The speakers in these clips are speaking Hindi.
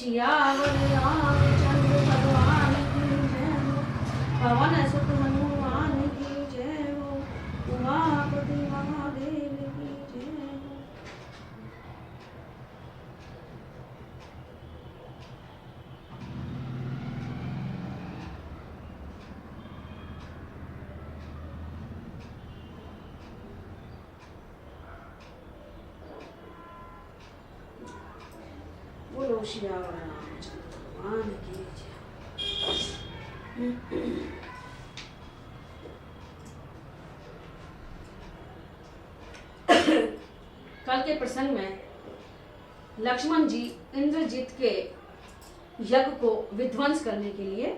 सियावर रामचंद्र भगवान की जय हो, पवन सुत हनुमान की जय हो, उमापति महादेव की जय हो। बोलो सियावर रामचंद्र भगवान की जय। कल के प्रसंग में लक्ष्मण जी इंद्रजीत के यज्ञ को विध्वंस करने के लिए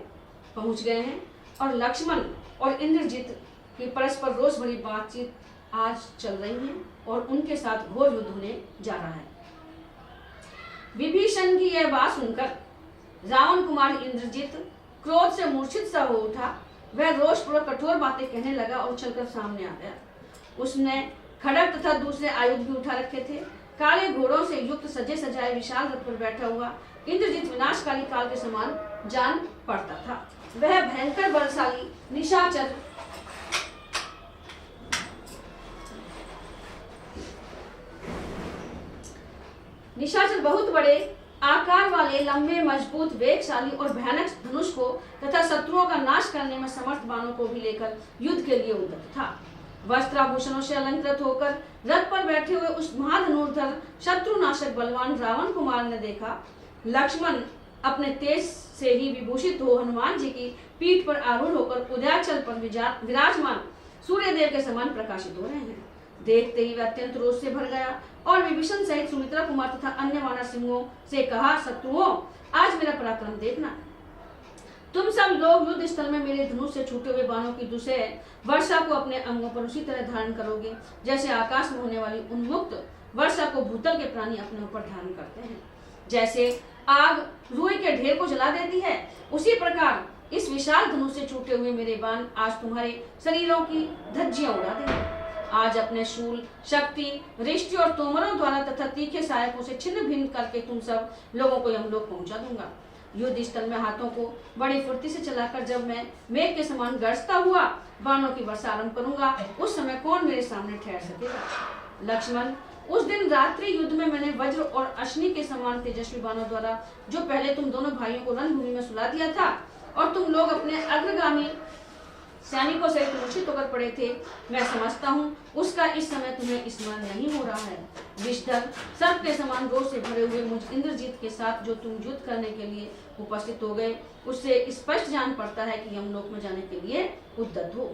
पहुंच गए हैं और लक्ष्मण और इंद्रजीत की परस्पर रोष भरी बातचीत आज चल रही है और उनके साथ घोर युद्ध होने जा रहा है। विभीषण की यह बात सुनकर रावण कुमार इंद्रजीत क्रोध से मूर्छित सा हो उठा। वह रोषपूर्वक कठोर बातें कहने लगा और चलकर सामने आ गया। उसने खड्ग तथा दूसरे आयुध भी उठा रखे थे। काले घोड़ों से युक्त सजे सजाए विशाल रथ पर बैठा हुआ इंद्रजीत विनाशकाली काल के समान जान पड़ता था। वह भयंकर बलशाली निशाचर बहुत बड़े आकार वाले लंबे मजबूत वेगशाली और भयानक धनुष को तथा शत्रुओं का नाश करने में समर्थ बाणों को भी लेकर युद्ध के लिए उद्यत था। वस्त्राभूषणों से अलंकृत होकर रथ पर बैठे हुए उस महाधनुर्धर शत्रुनाशक बलवान रावण कुमार ने देखा लक्ष्मण अपने तेज से ही विभूषित हो हनुमान जी की पीठ पर आरूढ़ होकर उदयाचल पर विराजमान सूर्यदेव के समान प्रकाशित हो रहे हैं। देखते ही वह अत्यंत रोष से भर गया और विभीषण सहित सुमित्रा कुमार तथा अन्य वानर सिंहों से कहा, शत्रुओं, आज मेरा पराक्रम देखना। तुम सब लोग युद्ध स्थल में मेरे धनुष से छूटे हुए बाणों की दूसरे वर्षा को अपने अंगों पर उसी तरह धारण करोगे जैसे आकाश में होने वाली उन्मुक्त वर्षा को भूतल के प्राणी अपने ऊपर धारण करते हैं। जैसे आग रुई के ढेर को जला देती है, उसी प्रकार इस विशाल धनुष से छूटे हुए मेरे बाण आज तुम्हारे शरीरों की धज्जियां उड़ा देंगे। आज अपने शूल, शक्ति, रिष्टि और तोमरों द्वारा तथा तीखे सहायकों से छिन्न भिन्न करके तुम सब लोगों को यमलोक पहुंचा दूंगा। युद्ध स्थल में हाथों को बड़ी फुर्ती से चलाकर जब मैं मेघ के समान गरजता हुआ बाणों की वर्षा आरंभ करूंगा, उस समय कौन मेरे सामने ठहर सकेगा। लक्ष्मण, उस दिन रात्रि युद्ध में मैंने वज्र और अश्नि के समान तेजस्वी बाणों द्वारा जो पहले तुम दोनों भाइयों को रणभूमि में सुला दिया था और तुम लोग अपने अग्रगामी सैनिकों से मूर्छित होकर पड़े थे, मैं समझता हूँ उसका इस समय तुम्हें स्मरण नहीं हो रहा है। विषधर सर्प के समान रोष से भरे हुए मुझ इंद्रजीत के साथ जो तुम युद्ध करने के लिए उपस्थित हो गए, उससे स्पष्ट जान पड़ता है कि यमलोक में जाने के लिए उद्यत हो।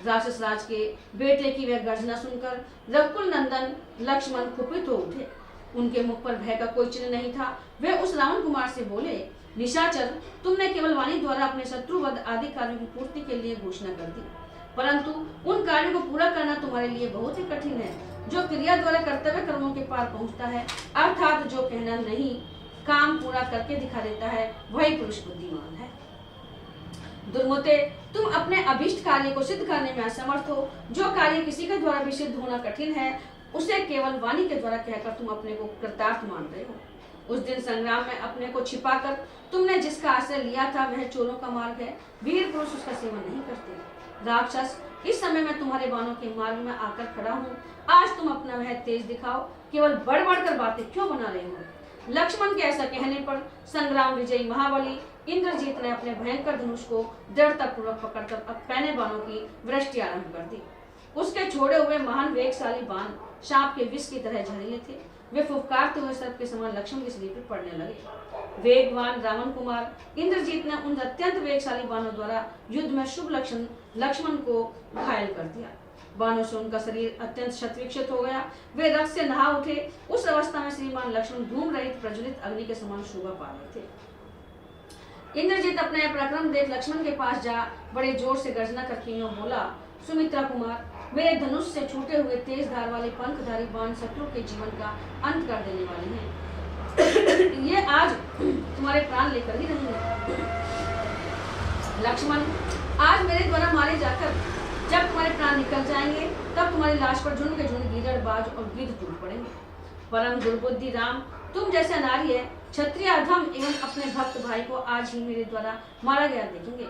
राक्षस राज के बेटे की वह गर्जना सुनकर रघुकुल नंदन लक्ष्मण कुपित हो उठे। उनके मुख पर भय का कोई चिन्ह नहीं था। वे उस रावण कुमार से बोले, निशाचर, तुमने केवल वाणी द्वारा अपने शत्रुवध आदि कार्यों की पूर्ति के लिए घोषणा कर दी, परंतु उन कार्यों को पूरा करना तुम्हारे लिए बहुत ही कठिन है। जो क्रिया द्वारा कर्तव्य कर्मों के पार पहुंचता है, अर्थात जो कहना नहीं काम पूरा करके दिखा देता है, वही पुरुष बुद्धिमान है। दुर्मते, तुम अपने अभिष्ट कार्य को सिद्ध करने में असमर्थ हो। जो कार्य किसी के द्वारा भी सिद्ध होना कठिन है, उसे केवल वाणी के द्वारा कहकर तुम अपने को कृतार्थ मान रहे हो। उस दिन संग्राम में अपने को छिपाकर तुमने जिसका आश्रय लिया था, वह चोरों का मार्ग है। वीर पुरुष उसका सेवन नहीं करते। राक्षस, इस समय मैं तुम्हारे बाणों के मार्ग में आकर खड़ा हूँ। आज तुम अपना वह तेज दिखाओ, केवल बढ़ बढ़कर बातें क्यों बना रहे हो। लक्ष्मण के ऐसा कहने पर संग्राम विजयी महाबली इंद्रजीत ने अपने भयंकर धनुष को दृढ़ता पूर्वक पकड़कर अपने बाणों की वृष्टि आरंभ कर दी। उसके छोड़े हुए महान वेगशाली बाण सांप के विष की तरह जहरीले थे। वे फुफकारते हुए सर्प के समान लक्ष्मण के शरीर पर पड़ने लगे। वेगवान रावण कुमार इंद्रजीत ने उन अत्यंत वेगशाली बाणों द्वारा युद्ध में शुभ लक्ष्मण को घायल कर दिया। बाणों से उनका शरीर अत्यंत क्षतविक्षत हो गया। वे रक्त से नहा उठे। उस अवस्था में श्रीमान लक्ष्मण धूम रहित प्रज्वलित अग्नि के समान शोभा पा रहे थे। इंद्रजीत अपने पराक्रम देख लक्ष्मण के पास जा बड़े जोर से गर्जना करके यूं बोला, सुमित्रा कुमार, मेरे धनुष से छूटे हुए तेज धार वाले पंखधारी बाण शत्रु के जीवन का अंत कर देने वाले हैं। ये आज तुम्हारे प्राण लेकर ही रहेंगे। लक्ष्मण, आज मेरे द्वारा मारे जाकर जब तुम्हारे प्राण निकल जाएंगे, तब तुम्हारी लाश पर झुंड के झुंड गीदड़, बाज और गिद्ध टूट पड़ेंगे। परम दुर्बुद्धि राम, तुम जैसे नारी है, क्षत्रिय अधम एवं अपने भक्त भाई को आज ही मेरे द्वारा मारा गया देखेंगे।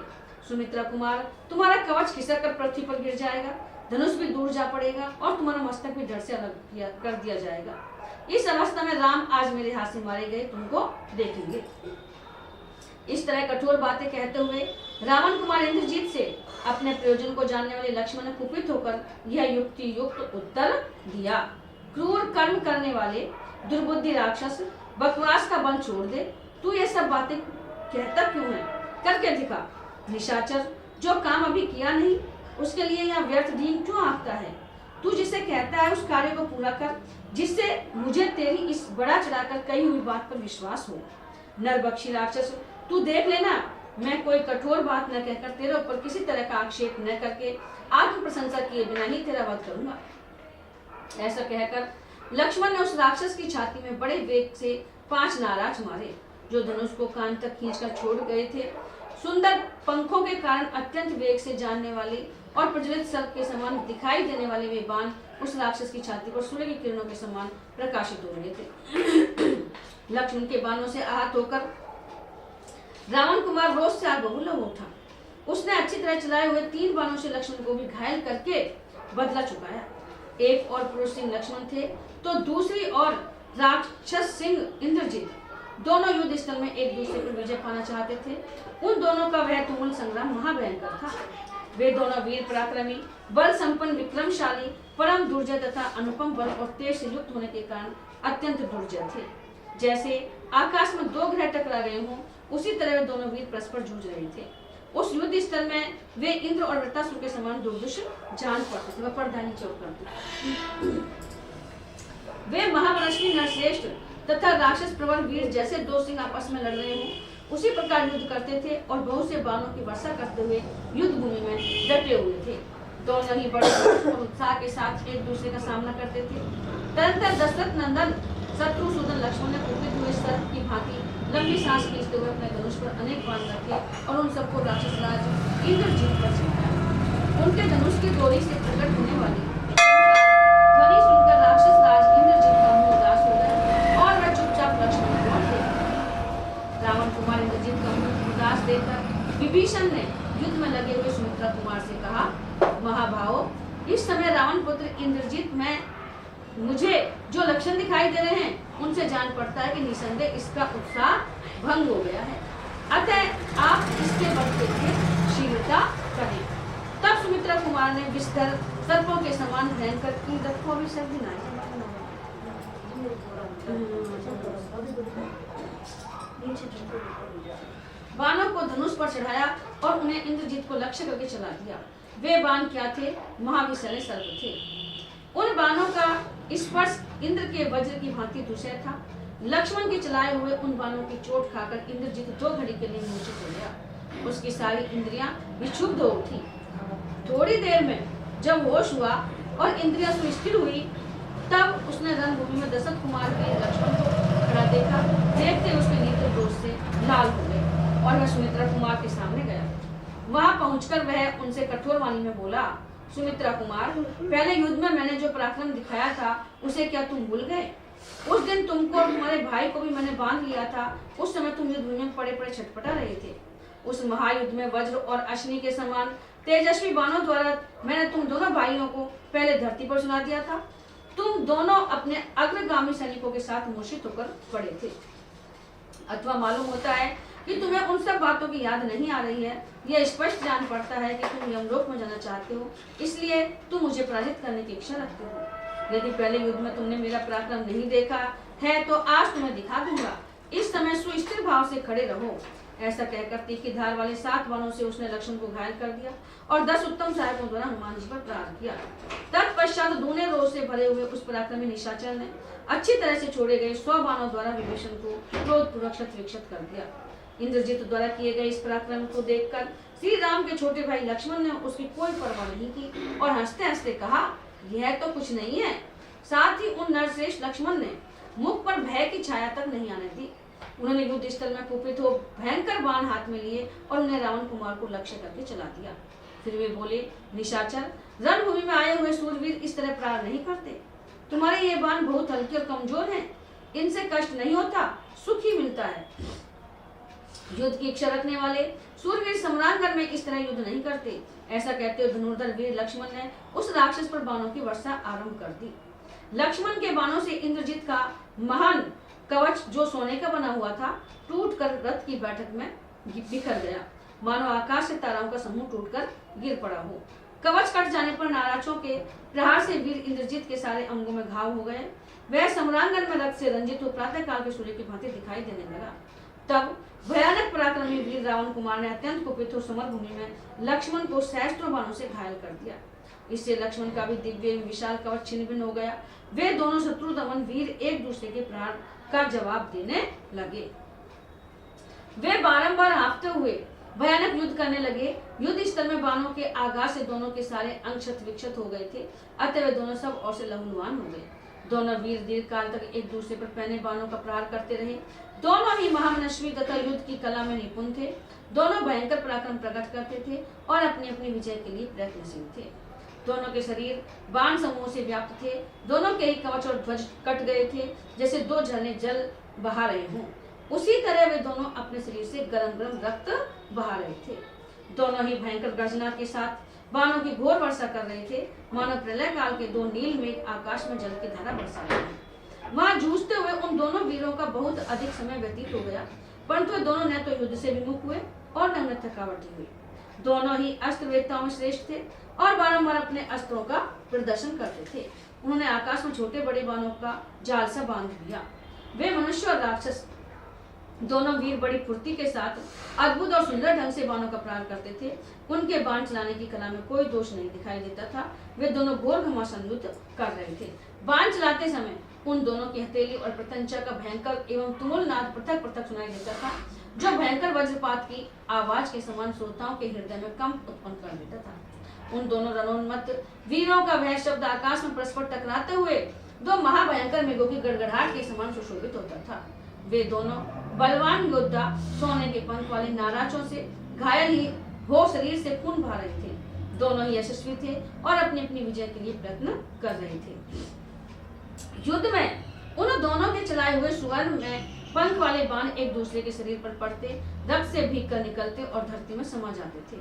सुमित्रा कुमार, तुम्हारा कवच खिसक कर पृथ्वी पर गिर जाएगा, धनुष भी दूर जा पड़ेगा और तुम्हारा मस्तक भी धड़ से अलग कर दिया जाएगा। इस अवस्था में राम आज मेरे हाथ से मारे गए तुमको देखेंगे। इस तरह कठोर बातें कहते हुए रावण कुमार इंद्रजीत से अपने प्रयोजन को जानने वाले लक्ष्मण ने कुपित होकर यह युक्ति युक्त उत्तर दिया। क्रूर कर्म करने वाले दुर्बुद्धि राक्षस, बकवास का बल छोड़ दे। तू ये सब बातें कहता क्यों है? करके दिखा। निशाचर, जो काम अभी किया नहीं उसके लिए यह व्यर्थ दीन क्यों आंकता है? तू जिसे कहता है उस कार्य को पूरा कर, जिससे मुझे तेरी इस बड़ा चढ़ाकर कही हुई बात पर विश्वास हो। नरबक्षी राक्षस, तू देख लेना, मैं कोई कठोर बात न कहकर तेरे ऊपर किसी तरह का आक्षेप न करके आत्म प्रशंसा किए बिना ही तेरा वध करूंगा। ऐसा कहकर लक्ष्मण ने उस राक्षस की छाती में बड़े वेग से 5 नाराज मारे, जो धनुष को कान तक खींचकर छोड़ गए थे। सुंदर पंखों के कारण अत्यंत वेग से जानने वाले और प्रज्वलित सर्प के समान दिखाई देने वाले वे बाण उस राक्षस की छाती पर सूर्य की किरणों के समान प्रकाशित हो रहे थे। लक्ष्मण के बाणों से आहत होकर रावण कुमार रोष से आग बबूला हो उठा। उसने अच्छी तरह चलाए हुए 3 बाणों से लक्ष्मण को भी घायल करके बदला चुकाया। एक और पुरुष सिंह लक्ष्मण थे तो दूसरी और राक्षस सिंह इंद्रजीत। दोनों युद्ध स्थल में एक दूसरे पर विजय पाना चाहते थे। उन दोनों का वह तुमुल संग्राम महाभयंकर था। वे दोनों वीर पराक्रमी, बल संपन्न, विक्रमशाली, परम दुर्जय तथा अनुपम बल और तेज से युक्त होने के कारण अत्यंत दुर्जय थे। जैसे आकाश में 2 ग्रह टकरा गए हों, उसी तरह वे दोनों वीर परस्पर जूझ रहे थे। उस युद्ध स्थल में वे इंद्र और वृत्तासुर के समान दुर्दुष जान पड़ते थे। वह परधानी चौक करते। वे महामनस्वी नरश्रेष्ठ तथा राक्षस प्रवर वीर जैसे 2 सिंह आपस में लड़ रहे हों, उसी प्रकार युद्ध करते थे और बहुत से बाणों की वर्षा करते हुए युद्ध भूमि में डटे हुए थे। दोनों ही बड़े और उत्साह के साथ एक दूसरे का सामना करते थे। तदंतर दशरथ नंदन शत्रुसूदन लक्ष्मण ने कुपित हुए सर्प की भांति लंबी सांस खींचते हुए अपने धनुष पर अनेक बाण रखे और उन सबको राक्षस राज इंद्रजीत पर छिड़काया। उनके धनुष की डोरी से प्रकट होने वाली ध्वनि सुनकर राक्षस राज इंद्रजीत का मुंह उदास हो गया और वह चुपचाप लक्ष्मण को देखा। रावण कुमार इंद्रजीत का मुंह उदास देखकर विभीषण ने युद्ध में लगे हुए सुमित्रा कुमार से कहा, महाभावो, इस समय रावण पुत्र इंद्रजीत में मुझे जो लक्षण दिखाई दे रहे हैं उनसे जान पड़ता है कि निसंदेह इसका उत्साह भंग हो गया है। अतः आप इसके बदले में शीघ्रता करें। तब सुमित्रा कुमार ने विस्तर सर्पों के समान भयंकर इंद्र को भी सब दिनाए। बाणों को धनुष पर चढ़ाया और उन्हें इंद्रजीत को लक्ष्य करके चला दिया। वे बाण क्या थे? महाविशाल सर्प थे। उन बाणों का स्पर्श इंद्र के वज्र की भांति दूसरा था। लक्ष्मण के चलाए हुए उन बाणों की चोट खाकर इंद्रजीत 2 घड़ी के लिए मूर्छित हो गया। उसकी सारी इंद्रियां विक्षुब्ध हो उठी। थोड़ी देर में जब होश हुआ और इंद्रियां सुस्थिर हुई, तब उसने रणभूमि में दशरथ कुमार के लक्ष्मण को खड़ा देखा। देखते उसके नेत्र क्रोध से लाल हो गए और वह सुमित्रा कुमार के सामने गया। वहां पहुंचकर वह उनसे कठोर वाणी में बोला, सुमित्रा कुमार, पहले युद्ध में मैंने जो पराक्रम दिखाया था उसे क्या तुम भूल गए? उस दिन तुमको और तुम्हारे भाई को भी मैंने बांध लिया था। उस समय तुम युद्ध में पड़े पड़े छटपटा रहे थे। उस महायुद्ध में वज्र और अश्नि के समान तेजस्वी बाणों द्वारा मैंने तुम दोनों भाइयों को पहले धरती पर सुला दिया था। तुम दोनों अपने अग्रगामी सैनिकों के साथ मूर्छित होकर पड़े थे। अथवा मालूम होता है कि तुम्हें उन सब बातों की याद नहीं आ रही है। यह स्पष्ट जान पड़ता है कि तुम यमलोक में जाना चाहते हो, इसलिए तुम मुझे पराजित करने की इच्छा रखते हो। यदि पहले युद्ध में तुमने मेरा पराक्रम नहीं देखा है तो आज तुम्हें दिखा दूंगा। इस समय सुस्थिर भाव से खड़े रहो। ऐसा कहकर तीखी धार वाले 7 बाणों से उसने लक्ष्मण को घायल कर दिया और 10 उत्तम सहायकों द्वारा हनुमान जी पर प्रहार किया। तत्पश्चात दूने रोष से भरे हुए उस पराक्रमी निशाचर ने अच्छी तरह से छोड़े गए 100 बाणों द्वारा विभीषण को क्रोधपूर्वक क्षत कर दिया। इंद्रजीत द्वारा किए गए इस पराक्रम को देखकर श्री राम के छोटे भाई लक्ष्मण ने उसकी कोई परवाह नहीं की और हंसते हंसते कहा, यह तो कुछ नहीं है। साथ ही उन नरश्रेष्ठ लक्ष्मण ने मुख पर भय की छाया तक नहीं आने दी। उन्होंने युद्ध स्थल में कुपित हो भयंकर बाण हाथ में लिए और उन्हें रावण कुमार को लक्ष्य करके चला दिया। फिर वे बोले, निशाचर, रणभूमि में आए हुए सूरवीर इस तरह प्रहार नहीं करते। तुम्हारे ये बाण बहुत हल्के और कमजोर हैं। इनसे कष्ट नहीं होता, सुख ही मिलता है। युद्ध की इच्छा रखने वाले सूरवीर सम्रांगण में इस तरह युद्ध नहीं करते। ऐसा कहते हुए धनुर्धर वीर लक्ष्मण ने उस राक्षस पर बाणों की वर्षा आरंभ कर दी। लक्ष्मण के बाणों से इंद्रजीत का महान कवच जो सोने का बना हुआ था टूटकर रथ की बैठक में बिखर गया, मानो आकाश से ताराओं का समूह टूटकर गिर पड़ा हो। कवच कट जाने पर नाराजों के प्रहार से वीर इंद्रजीत के सारे अंगों में घाव हो गए। वह सम्रांगण में रक्त से रंजित हो प्रातः काल के सूर्य की भांति दिखाई देने लगा। तब भयानक पराक्रमी वीर रावण कुमार ने अत्यंत कुपित हो समरभूमि में लक्ष्मण को सहस्त्रों बाणों से घायल कर दिया। इससे लक्ष्मण का भी दिव्य विशाल कवच छिन्न-भिन्न हो गया। वे दोनों शत्रु दमन वीर एक दूसरे के प्रहार का जवाब देने लगे। वे बारंबार हाँफते हुए भयानक युद्ध करने लगे। युद्ध स्थल में बाणों के आघात से दोनों के सारे अंग क्षत विक्षत हो गए थे, अतः वे दोनों सब और से लहूलुहान हो गए। दोनों वीर दीर्घ काल तक एक दूसरे पर पहने बाणों का प्रहार करते रहे। दोनों ही महामनस्वी तथा युद्ध की कला में निपुण थे। दोनों भयंकर पराक्रम प्रकट करते थे और अपनी अपनी विजय के लिए प्रयत्नशील थे। दोनों के शरीर बाण समूह से व्याप्त थे। दोनों के ही कवच और ध्वज कट गए थे, जैसे दो झरने जल बहा रहे हों। उसी तरह वे दोनों अपने शरीर से गरम गरम रक्त बहा रहे थे। दोनों ही भयंकर गर्जना के साथ बाणों की घोर वर्षा कर रहे थे, मानो प्रलय काल के दो नील मेघ आकाश में जल की धारा बरसा रहे हैं। वहां जूझते हुए उन दोनों वीरों का बहुत अधिक समय व्यतीत हो गया, परंतु वे दोनों न तो युद्ध से विमुख हुए और न उन्हें थकावट हुई। दोनों ही अस्त्र वेदताओं में श्रेष्ठ थे और बारंबार अपने अस्त्रों का प्रदर्शन करते थे। उन्होंने आकाश में छोटे बड़े बाणों का जाल सा बांध दिया। वे मनुष्य और राक्षस दोनों वीर बड़ी फुर्ती के साथ अद्भुत और सुंदर ढंग से बाणों का प्रहार करते थे। उनके बाण चलाने की कला में कोई दोष नहीं दिखाई देता था। वे दोनों घोर घमासान युद्ध कर रहे थे। बाण चलाते समय उन दोनों की हथेली और प्रत्यंचा का भयंकर एवं तुमुल नाद पृथक पृथक सुनाई देता था, जो भयंकर वज्रपात की आवाज के समान श्रोताओं के हृदय में कंप उत्पन्न कर देता था। उन दोनों रणोन्मत्त वीरों का वह शब्द आकाश में परस्पर टकराते हुए दो महाभयंकर मेघों की गड़गड़ाहट के समान सुशोभित होता था। वे दोनों बलवान योद्धा सोने के पंख वाले नाराजों से घायल ही हो शरीर से खून बहा रहे थे। दोनों ही यशस्वी थे और अपनी अपनी विजय के लिए प्रयत्न कर रहे थे। युद्ध में उन दोनों के चलाए हुए सुवर्ण में पंख वाले बाण एक दूसरे के शरीर पर पड़ते, रक्त से भीग कर निकलते और धरती में समा जाते थे।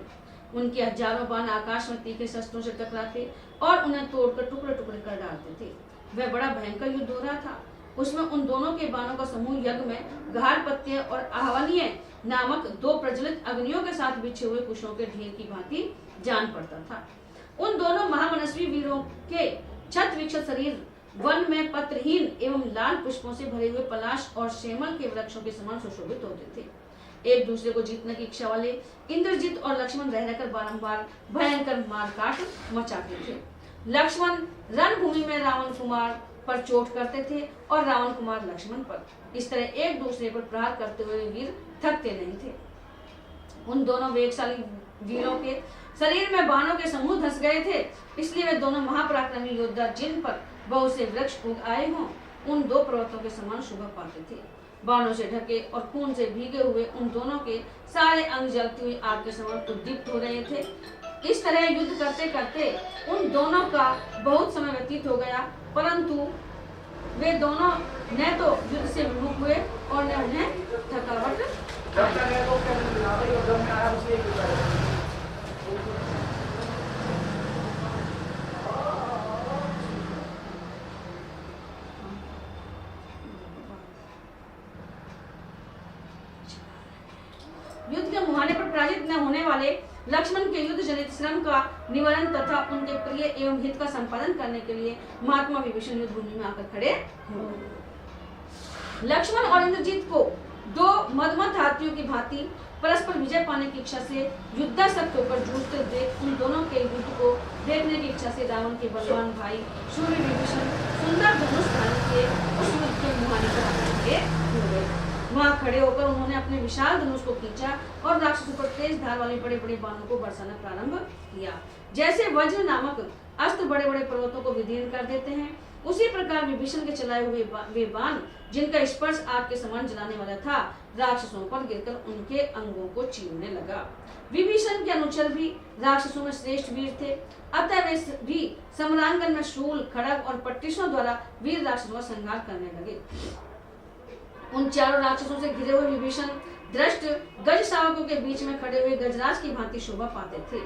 उनके हजारों बाण आकाश में तीखे शस्त्रों से टकराते और उन्हें तोड़कर टुकड़े टुकड़े कर डालते थे। वह बड़ा भयंकर युद्ध हो रहा था। उसमें उन दोनों के बाणों का समूह यज्ञ में घार पत्ते और आहवनीय नामक दो प्रज्वलित अग्नियों के साथ बिछे हुए कुशों के ढेर की भांति जान पड़ता था। उन दोनों महामनस्वी वीरों के छत विक्षत शरीर वन में पत्रहीन एवं लाल पुष्पों से भरे हुए पलाश और शेमल के वृक्षों के समान सुशोभित होते थे। एक दूसरे को जीतने की इच्छा वाले इंद्रजीत और लक्ष्मण रह रहकर बारंबार भयंकर मारकाट मचाते थे। लक्ष्मण रणभूमि में रावण कुमार पर चोट करते थे और रावण कुमार लक्ष्मण पर। इस तरह एक दूसरे पर प्रहार करते हुए वीर थकते नहीं थे। उन दोनों वेगशाली वीरों के शरीर में बाणों के समूह धंस गए थे, इसलिए वे दोनों महापराक्रमी योद्धा जिन पर बहुत से वृक्ष उग आए हों, उन दो पर्वतों के समान शोभा पाते थे। बाणों से ढके और खून से भीगे हुए उन दोनों के सारे अंग जलती हुई आग के समान उद्दीप्त हो रहे थे। इस तरह युद्ध करते करते उन दोनों का बहुत समय व्यतीत हो गया, परंतु वे दोनों न तो युद्ध से विमुख हुए और न उन्हें थकावट। युद्ध के मुहाने पर पराजित न होने वाले लक्ष्मण के युद्ध जनित श्रम का निवारण तथा उनके प्रिय एवं हित का संपादन करने के लिए महात्मा विभीषण युद्ध भूमि में आकर खड़े हुए। लक्ष्मण और इंद्रजीत को दो मदमत हाथियों की भांति परस्पर विजय पाने की इच्छा से युद्धासक्त होकर जूझते देख उन दोनों के युद्ध को देखने की इच्छा से रावण के बलवान भाई सूर्य विभीषण सुंदर धनुष धारण किए उस युद्ध के मुहाने पर आकर खड़े हो गए। वहां खड़े होकर उन्होंने अपने विशाल धनुष को खींचा और राक्षसों पर तेज धार वाले बड़े बड़े बाणों को बरसाना प्रारंभ किया। जैसे वज्र नामक अस्त्र बड़े बड़े पर्वतों को विदीर्ण कर देते हैं, उसी प्रकार विभीषण के चलाए हुए वे बाण, जिनका स्पर्श आग के समान जलाने वाला था, राक्षसों पर गिरकर उनके अंगों को चीरने लगा। विभीषण के अनुचर भी राक्षसों में श्रेष्ठ वीर थे, अतः वे भी सम्रांगण में शूल, खड़ग और पट्टिशों द्वारा वीर राक्षसों का संहार करने लगे। उन चारों राक्षसों से घिरे हुए विभीषण दृष्ट गज शावकों के बीच में खड़े हुए गजराज की भांति शोभा पाते थे।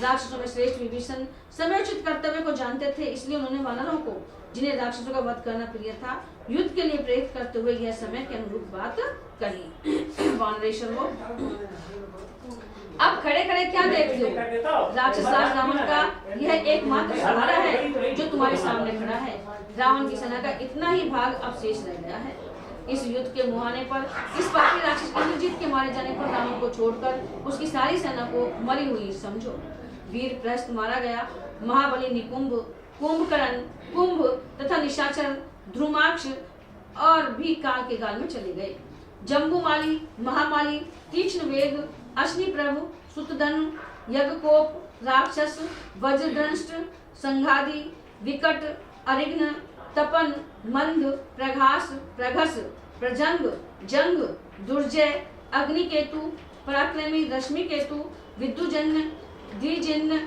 राक्षसों में श्रेष्ठ विभीषण समयोचित कर्तव्य को जानते थे, इसलिए उन्होंने वानरों को, जिन्हें राक्षसों का वध करना प्रिय था, युद्ध के लिए प्रेरित करते हुए यह समय के अनुरूप बात कही। वानरेश्वर हो, अब खड़े खड़े क्या देखते हो? राक्षस राज रावण का यह एकमात्र सहारा है जो तुम्हारे सामने खड़ा है। रावण की सेना का इतना ही भाग अब शेष रह गया है। इस युद्ध के मुहाने पर, इस पापी राक्षस इंद्रजीत के मारे जाने पर रावण को छोड़कर उसकी सारी सेना को मरी हुई समझो। वीर प्रहस्त मारा गया। महाबली निकुंभ, कुंभकर्ण, कुंभ तथा निशाचर, ध्रुमाक्ष और भी काल के गाल में चले गए। जम्बूमाली, महामाली, तीक्ष्ण वेग, अश्नि प्रभु, सुतधनु, यज्ञकोप, राक्षस, वज्रदंष्ट, संघादि, विकट, अरिघ्न, तपन, मंद, प्रघास, प्रघस, प्रजंग, जंग, दुर्जय, अग्निकेतु, पराक्रमी, रश्मिकेतु, विद्युजन्य, द्विजिन्य,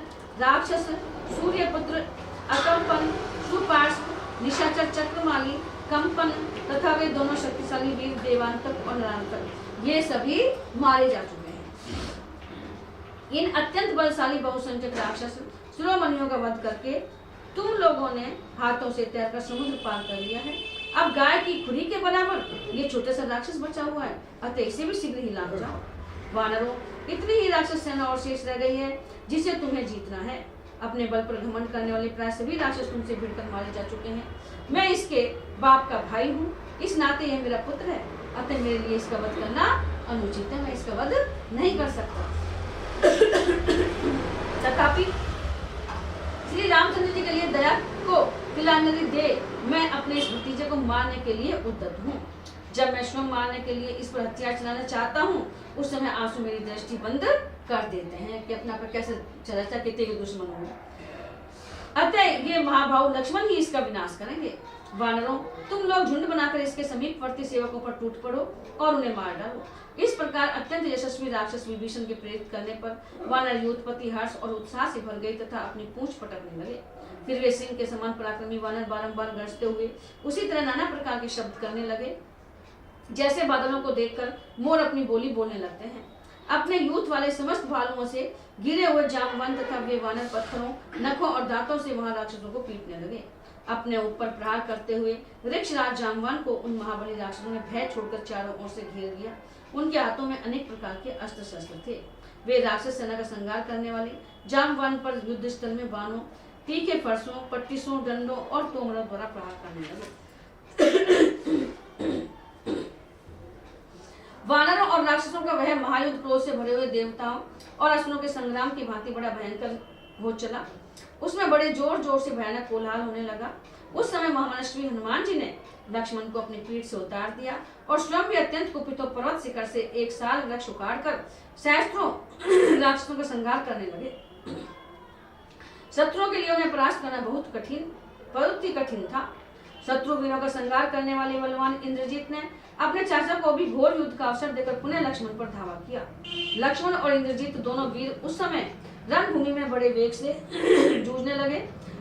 राक्षस, सूर्यपुत्र, अकंपन, सुपार्श्व, निशाचर, चक्रमाली, कंपन तथा वे दोनों शक्तिशाली वीर देवांतक और नरांतक, ये सभी मारे जा चुके हैं। इन अत्यंत बलशाली बहुसंख्यक राक्षस शिरोमणियों का वध करके तुम लोगों ने हाथों से तैरकर समुद्र पार कर लिया है। अब गाय की खुरी के बराबर ये छोटा सा राक्षस बचा हुआ है, अतः इसे भी शीघ्र ही लांघ जाओ। वानरों, इतनी ही राक्षस सेना और शेष रह गई है जिसे तुम्हें जीतना है। अपने बल पर घमंड करने वाले प्राय सभी राक्षस तुमसे भिड़कर मारे जा चुके हैं। मैं इसके बाप का भाई हूँ, इस नाते यह मेरा पुत्र है, अतः मेरे लिए इसका वध करना अनुचित है। मैं इसका वध नहीं कर सकता। तथापि श्री रामचंद्र जी के लिए दया को तिलांजलि दे मैं अपने इस भतीजे को मारने के लिए उद्यत हूँ। जब मैं स्वयं मारने के लिए इस पर हथियार चलाना चाहता हूँ, उस समय आंसू मेरी दृष्टि बंद कर देते हैं कि अपना पर कैसे चला कितने के दुश्मन हो। अतः ये महाभाव लक्ष्मण ही इसका विनाश करेंगे। वानरों, तुम लोग झुंड बनाकर इसके समीपवर्ती सेवकों पर टूट पड़ो और उन्हें मार डालो। इस प्रकार अत्यंत यशस्वी राक्षस विभीषण के प्रेरित करने पर वानर योद्धपति हर्ष और उत्साह से भर गए तथा अपनी पूंछ पटकने लगे। फिर वे सिंह के समान पराक्रमी वानर बारंबार गरजते हुए उसी तरह नाना प्रकार के शब्द करने लगे, जैसे बादलों को देखकर मोर अपनी बोली बोलने लगते हैं। अपने यूथ वाले समस्त भालुओं से गिरे हुए जामवन तथा वे वानर पत्थरों, नखों और दांतों से वहां राक्षसों को पीटने लगे। अपने ऊपर प्रहार करते हुए वृक्षराज जामवान को उन महाबली राक्षसों ने भय छोड़कर चारों ओर से घेर लिया। उनके हाथों में अनेक प्रकार के अस्त्र शस्त्र थे। वे राक्षस सेना का संहार करने वाले जामवान पर युद्ध स्थल में बाणों, तीखे फरसों, पट्टिसों, डंडों और तोमरों द्वारा प्रहार करने लगे। वानरों और राक्षसों का वह महायुद्ध क्रोध से भरे हुए देवताओं और असुरों के संग्राम की भांति बड़ा भयंकर हो चला। उसमें बड़े जोर जोर से भयानक कोलाहल होने लगा। उस समय महामनस्वी हनुमान जी ने लक्ष्मण को अपनी पीठ से उतार दिया और स्वयं भी अत्यंत कुपित होकर पर्वत शिखर से एक साल वृक्ष उखाड़कर सहस्त्रों राक्षसों का संहार करने लगे। शत्रुओं के लिए उन्हें परास्त करना बहुत ही कठिन था। शत्रु वीरों का संहार करने वाले बलवान इंद्रजीत ने अपने चाचा को भी घोर युद्ध का अवसर देकर पुनः लक्ष्मण पर धावा किया। लक्ष्मण और इंद्रजीत दोनों वीर उस समय रणभूमि में बड़े वेग से जूझने लगे।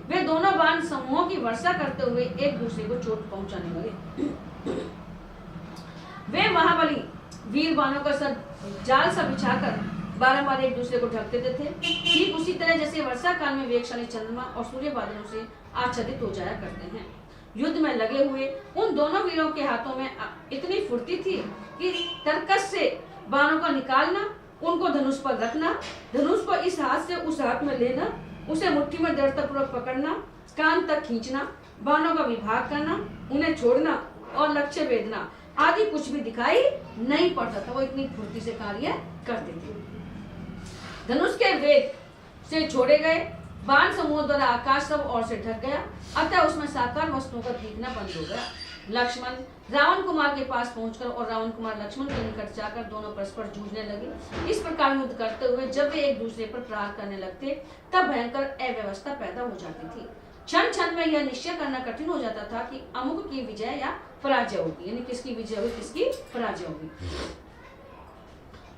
वे दोनों बाण समूहों की वर्षा करते हुए एक दूसरे को चोट पहुंचाने लगे। वे महाबली वीर बाणों का जाल सा बिछाकर बारंबार एक दूसरे को ढक देते थे, ठीक उसी तरह जैसे वर्षा काल में वेगशाली चंद्रमा और सूर्य बादलों से आच्छादित हो जाया करते हैं। युद्ध में लगे हुए उन दोनों वीरों के हाथों में इतनी फुर्ती थी कि तरकस से बाणों का निकालना, उनको धनुष पर रखना, धनुष को इस हाथ से उस हाथ में लेना, उसे मुट्ठी में दृढ़तापूर्वक पकड़ना, कान तक खींचना, बाणों का विभाग करना, उन्हें छोड़ना और लक्ष्य भेदना आदि कुछ भी दिखाई नहीं पड़ता था। वो इतनी फुर्ती से कार्य करते थे। धनुष के वेग से छोड़े गए बाण समूह द्वारा आकाश सब ओर से ढक गया, अतः उसमें साकार वस्तुओं का दिखना बंद हो गया। लक्ष्मण रावण कुमार के पास पहुंचकर और रावण कुमार लक्ष्मण के निकट जाकर दोनों परस्पर जूझने लगे। इस प्रकार युद्ध करते हुए जब वे एक दूसरे पर प्रहार करने लगते तब भयंकर अव्यवस्था पैदा हो जाती थी। क्षण क्षण में यह निश्चय करना कठिन हो जाता था कि अमुक की विजय या पराजय होगी, यानी किसकी विजय होगी किसकी पराजय होगी।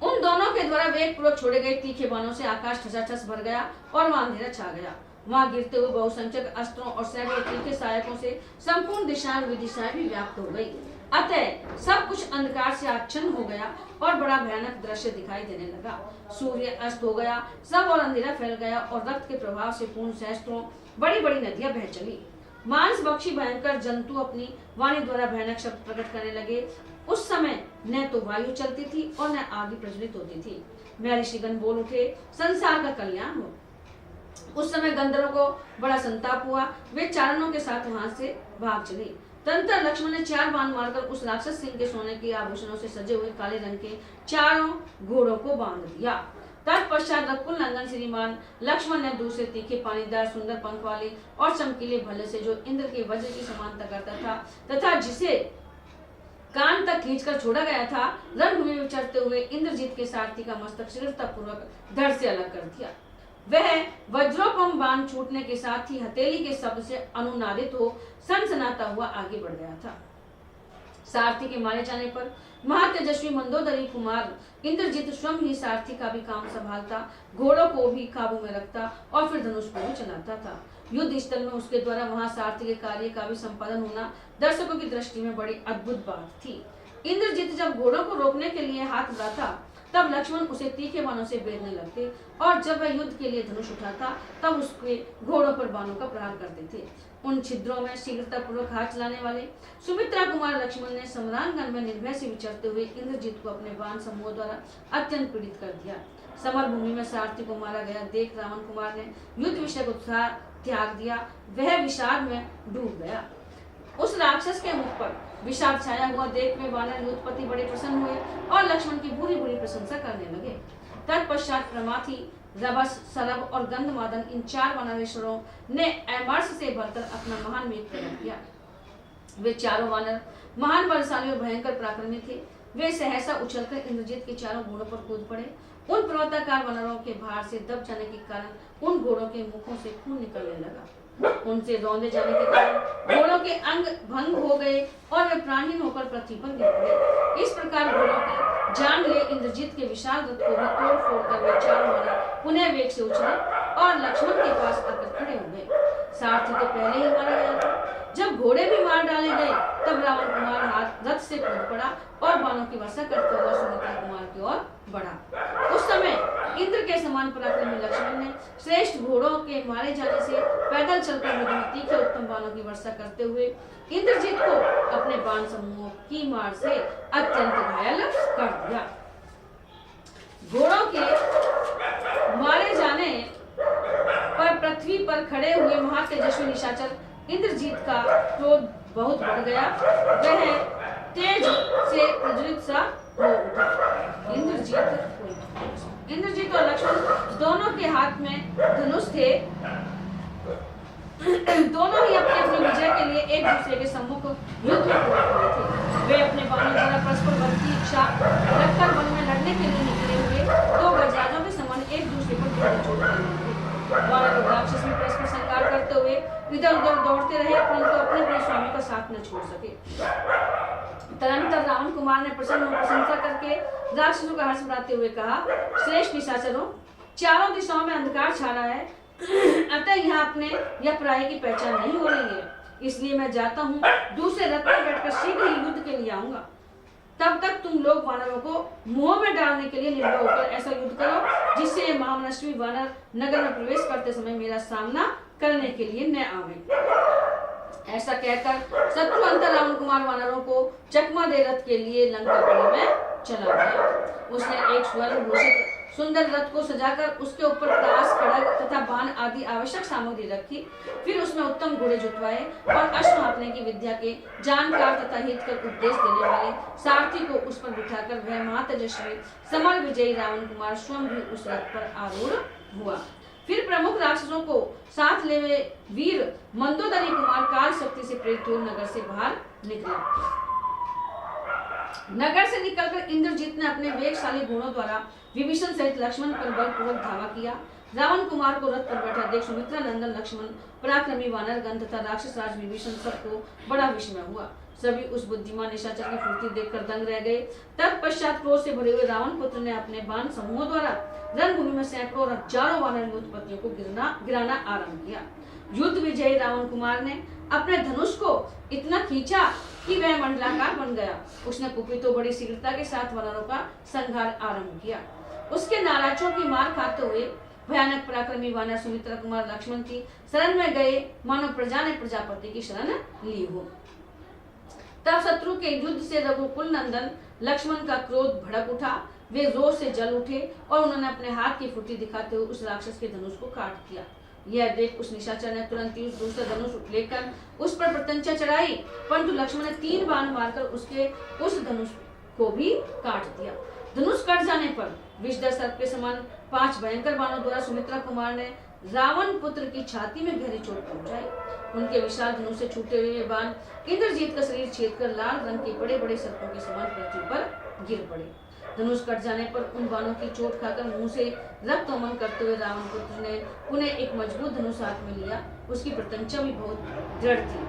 उन दोनों के द्वारा वेग पूर्वक छोड़े गए तीखे बाणों से आकाश ठसाठस भर गया और वहां अंधेरा छा गया। वहां गिरते हुए बहुसंख्यक अस्त्रों और सैकड़ों तीखे सहायकों से संपूर्ण दिशाएं विदिशाएं भी व्याप्त हो गई। अतः सब कुछ अंधकार से आच्छन्न हो गया और बड़ा भयानक दृश्य दिखाई देने लगा। सूर्य अस्त हो गया, सब और अंधेरा फैल गया और रक्त के प्रभाव से पूर्ण सहस्त्रों बड़ी बड़ी नदियां बह चली। मांस भक्षी भयंकर जंतु अपनी वाणी द्वारा भयानक शब्द प्रकट करने लगे। उस समय न तो वायु चलती थी और न आग प्रज्वलित होती थी। महर्षिगण बोल उठे, संसार का कल्याण हो। उस समय गंधर्वों को बड़ा संताप हुआ। वे चारणों के साथ वहां से भाग चले। तदंतर लक्ष्मण ने 4 बाण मारकर उस राक्षस सिंह के सोने के आभूषणों से सजे हुए काले रंग के चारों घोड़ों को बांध दिया। तत्पश्चात रकुल नंदन श्रीमान लक्ष्मण ने दूसरे तीखे पानीदार सुंदर पंख वाले और चमकीले भल्ले से, जो इंद्र के वज्र की समानता करता था तथा जिसे कान तक खींचकर छोड़ा गया था, रणभूमि में चढ़ते हुए इंद्रजीत के सारथी का मस्तक शीघ्रता पूर्वक धड़ से अलग कर दिया। वह वज्रोपम बाण छूटने के साथ ही हथेली के शब्द से अनुनादित हो सनसनाता हुआ आगे बढ़ गया था। सारथी के मारे जाने पर महातेजस्वी मंदोदरी कुमार इंद्रजीत स्वयं ही सारथी का भी काम संभालता, घोड़ों को भी काबू में रखता और फिर धनुष को भी चलाता था। युद्ध स्थल में उसके द्वारा वहां सारथी के कार्य का भी संपादन होना दर्शकों की दृष्टि में बड़ी अद्भुत बात थी। इंद्रजीत जब घोड़ों को रोकने के लिए हाथ बढ़ाता तब लक्ष्मण उसे तीखे बाणों से बेधने लगते और जब वह युद्ध के लिए धनुष उठाता तब उसके घोड़ों पर बाणों का प्रहार करते थे। उन छिद्रों में शीघ्रता पूर्वक हाथ चलाने वाले सुमित्रा कुमार लक्ष्मण ने सम्रांगण में निर्भय से विचरते हुए इंद्रजीत को अपने बाण समूह द्वारा अत्यंत पीड़ित कर दिया। समर भूमि में सारथी को मारा गया देख रावण कुमार ने युद्ध विषय उत्साह त्याग दिया। वह विषाद में डूब गया। उस राक्षस के मुख पर विषाद छाया हुआ देख वे वानर युद्धपति बड़े प्रसन्न हुए और लक्ष्मण की बुरी बुरी प्रशंसा करने लगे। तत्पश्चात प्रमाथी, रभस, सरभ और गंधमादन इन 4 वानरेश्वरों ने अमरस से भरकर अपना महान मेघ प्रकट किया। वे चारों वानर महान बलशाली और भयंकर पराक्रमी थे। वे सहसा उछलकर इंद्रजीत के चारों घोड़ों पर कूद पड़े। उन पर्वताकार वानरों के भार से दब जाने के कारण उन घोड़ों के मुखों से खून निकलने लगा। उनसे रौंदे जाने के कारण घोड़ों के अंग भंग हो गए और वे प्राणहीन होकर पृथ्वी पर गिर पड़े। इस प्रकार घोड़ों की जान ले इंद्रजीत के विशाल रथ को भी तोड़ फोड़ कर वे चारों वानर पुनः वेग से उछले और लक्ष्मण के पास आकर खड़े हो गए। सारथी तो पहले ही मारा गया था। जब घोड़े भी मार डाले गए तब रावण कुमार हाथ रथ से कूद पड़ा और बाणों की वर्षा करते हुए सुमित्रा कुमार की ओर बढ़ा। उस समय इंद्र के समान पराक्रमी लक्ष्मण ने श्रेष्ठ घोड़ों के मारे जाने से पैदल चलकर युद्ध में तीखे उत्तम बाणों की वर्षा करते हुए इंद्रजीत को अपने बाण समूहों की मार से अत्यंत घायल कर दिया। घोड़ों के मारे जाने पर पृथ्वी पर खड़े हुए महातेजस्वी निशाचर इंद्रजीत का क्रोध बहुत बढ़ गया। वह तेज से प्रज्वलित सा हो उठा। इंद्रजीत और लक्ष्मण दोनों के हाथ में धनुष थे। दोनों ही अपनी अपनी विजय के लिए एक दूसरे के सम्मुख युद्ध में खड़े थे। वे अपने बाणों द्वारा परस्पर बल की इच्छा रखकर वन में लड़ने के लिए निकले हुए 2 गजराजों के समान एक दूसरे पर गहरे चोट करने लगे। वानर राक्षस में परस्पर संकार करते हुए इधर उधर दौड़ते रहे, परंतु अपने अपने स्वामी का साथ न छोड़ सके। तदनंतर रावण कुमार ने प्रसन्न प्रशंसा करके राक्षसों का हर्ष बढ़ाते हुए कहा, श्रेष्ठ निशाचरों, चारों दिशाओं में अंधकार छा रहा है, अतः यहाँ अपने या पराये की पहचान नहीं हो रही है। इसलिए मैं जाता हूँ, दूसरे रथ पर बैठकर शीघ्र ही युद्ध के लिए आऊंगा। तब तक तुम लोग वानरों को मुंह में डालने के लिए निर्भय होकर ऐसा युद्ध करो जिससे ये महामनस्वी वानर नगर में प्रवेश करते समय मेरा सामना करने के लिए न आवे। ऐसा कहकर शत्रु अंतर रावण कुमार वानरों को चकमा दे रथ के लिए लंकापुरी में चला गया। उसने एक स्वर्ण भूषित सुंदर रथ को सजाकर उसके ऊपर प्रास, खड़ग तथा बाण आदि आवश्यक सामग्री रखी। फिर उसमें उत्तम घोड़े जुटवाए और अश्व हाँकने की विद्या के जानकार तथा हितकर उपदेश देने वाले सारथी को उस पर बिठाकर वह महातेजस्वी समर विजयी रावण कुमार स्वयं भी उस रथ पर आरूढ़ हुआ। फिर प्रमुख राक्षसों को साथ ले वीर मंदोदरी कुमार काल शक्ति से प्रेरित हो नगर से बाहर निकला। नगर से निकलकर इंद्रजीत ने अपने वेगशाली घोड़ों द्वारा विभीषण सहित लक्ष्मण पर बलपूर्वक धावा किया। रावण कुमार को रथ पर बैठा देख सुमित्रा नंदन लक्ष्मण, पराक्रमी वानरगण तथा राक्षस राज विभीषण सबको बड़ा विस्मय हुआ। सभी उस बुद्धिमान निशाचर की फुर्ती देखकर दंग रह गए। तत्पश्चात क्रोध से भरे हुए रावण पुत्र ने अपने बाण समूहों द्वारा रणभूमि में सैकड़ों और हजारों वानर उत्पत्तियों को गिराना आरंभ किया। युद्ध विजयी रावण कुमार ने अपने धनुष को इतना खींचा कि वह मंडलाकार बन गया। उसने कुपित बड़ी शीघ्रता के साथ वानरों का संहार आरंभ किया। उसके नाराजों की मार खाते हुए भयानक पराक्रमी वानर सुमित्रा कुमार लक्ष्मण की शरण में गए, मानो प्रजा ने प्रजापति की शरण ली हो। तब शत्रु के युद्ध से रघुकुल नंदन लक्ष्मण का क्रोध भड़क उठा। वे रोष से जल उठे और उन्होंने अपने हाथ की फुर्ती दिखाते हुए उस राक्षस के धनुष को काट दिया। यह देख उस निशाचर ने तुरंत ही दूसरा धनुष लेकर उस पर प्रत्यंचा चढ़ाई, परंतु लक्ष्मण ने 3 बाण मारकर उसके उस धनुष को भी काट दिया। धनुष कट जाने पर विषधर सर्प के समान 5 भयंकर बाणों द्वारा सुमित्रा कुमार ने रावण पुत्र की छाती में गहरी चोट पहुंचाई। उनके विशाल धनुष से छूटे हुए बाण इंद्रजीत का शरीर छेदकर लाल रंग के बड़े बड़े सर्पों के समान पृथ्वी पर गिर पड़े। धनुष कट जाने पर उन बाणों की चोट खाकर मुंह से रक्तोमन करते हुए रावण पुत्र ने पुनः एक मजबूत धनुष हाथ में लिया। उसकी प्रत्यंचा भी बहुत दृढ़ थी।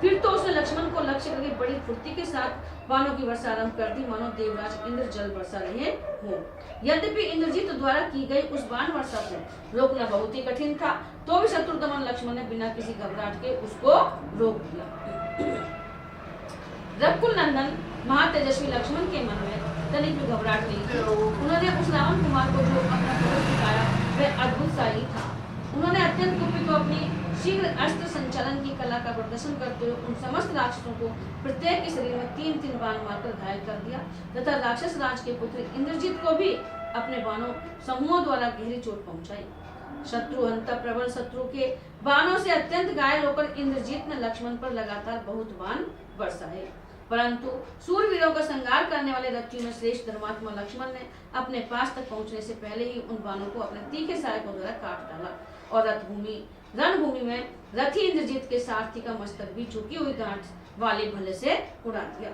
फिर तो उसने लक्ष्मण को लक्ष्य करके बड़ी फुर्ती के साथ बाणों की वर्षा आरंभ कर दी, मानो देवराज इंद्र जल बरसा रहे हो। यद्यपि इंद्रजीत द्वारा की गई उस बाण वर्षा को रोकना बहुत ही कठिन था, तो भी शत्रुदमन लक्ष्मण ने बिना किसी घबराहट के उसको रोक दिया। रघुकुल नंदन महातेजस्वी लक्ष्मण के मन में तनिक भी घबराहट नहीं थी। उन्होंने उस रावण कुमार को जो अपना क्रोध दिखाया वह अद्भुत सा ही था। उन्होंने अत्यंत कुपित को अपनी शीघ्र अस्त्र संचालन की कला का प्रदर्शन करते हुए उन समस्त राक्षसों को प्रत्येक के शरीर में 3-3 बाण मारकर घायल कर दिया तथा राक्षस राज के पुत्र इंद्रजीत को भी अपने बाणों समूहों द्वारा गहरी चोट पहुंचाई। शत्रु हंता प्रबल शत्रु के बाणों से अत्यंत घायल होकर इंद्रजीत ने लक्ष्मण पर लगातार बहुत बाण बरसाए, परंतु सूरवीरों का संहार करने वाले रथियों में श्रेष्ठ धर्मात्मा लक्ष्मण ने अपने पास तक पहुंचने से पहले ही उन बाणों को अपने तीखे सहायकों द्वारा काट डाला और रणभूमि में रथी इंद्रजीत के सारथी का मस्तक भी झुकी हुई गांठ वाले भले से उड़ा दिया।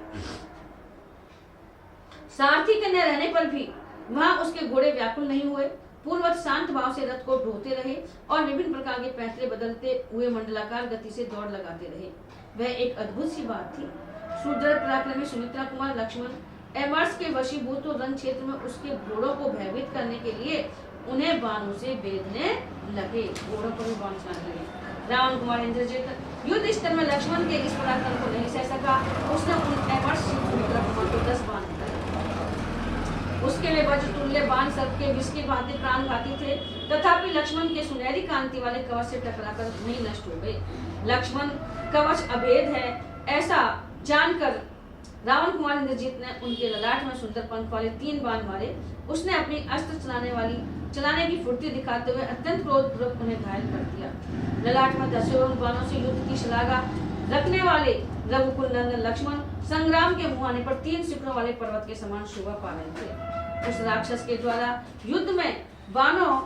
सारथी के न रहने पर भी वहां उसके घोड़े व्याकुल नहीं हुए, पूर्ववत शांत भाव से रथ को ढोते रहे और विभिन्न प्रकार के पैंतरे बदलते हुए मंडलाकार गति से दौड़ लगाते रहे। वह एक अद्भुत सी बात थी। सुदृढ़ पराक्रमी सुमित्रा कुमार लक्ष्मण एमर्स के वशीभूत रण क्षेत्र में उसके घोड़ों को भयभीत करने के लिए उन्हें बाणों से बेधने लगे। घोड़ों को भी बाण चलाने लगे। रावण कुमार इंद्रजीत युद्ध स्थल में लक्ष्मण के इस पराक्रम को नहीं सह सका। उसने उन एमर्स सुमित्रा कुमार को 10 बाण मारे। उसके लिए वज्र तुल्य बाण सर्प के विष की भांति प्राणघाती थे, तथापि लक्ष्मण के सुनहरी कांति वाले कवच से टकराकर नहीं नष्ट हो गए। लक्ष्मण कवच अभेद है ऐसा जानकर रावण कुमार इंद्रजीत ने उनके ललाट में सुंदर पंख वाले 3 बाण मारे। उसने अपनी अस्त्र चलाने की फुर्ती दिखाते हुए अत्यंत क्रोधपूर्वक उन्हें घायल कर दिया। ललाट में धसे हुए उन बाणों से युद्ध की शलाघा रखने वाले रघुकुल नंदन लक्ष्मण संग्राम के मुंह आने पर 3 शिखरों वाले पर्वत के समान शोभा पा रहे थे। उस राक्षस के द्वारा युद्ध में बाणों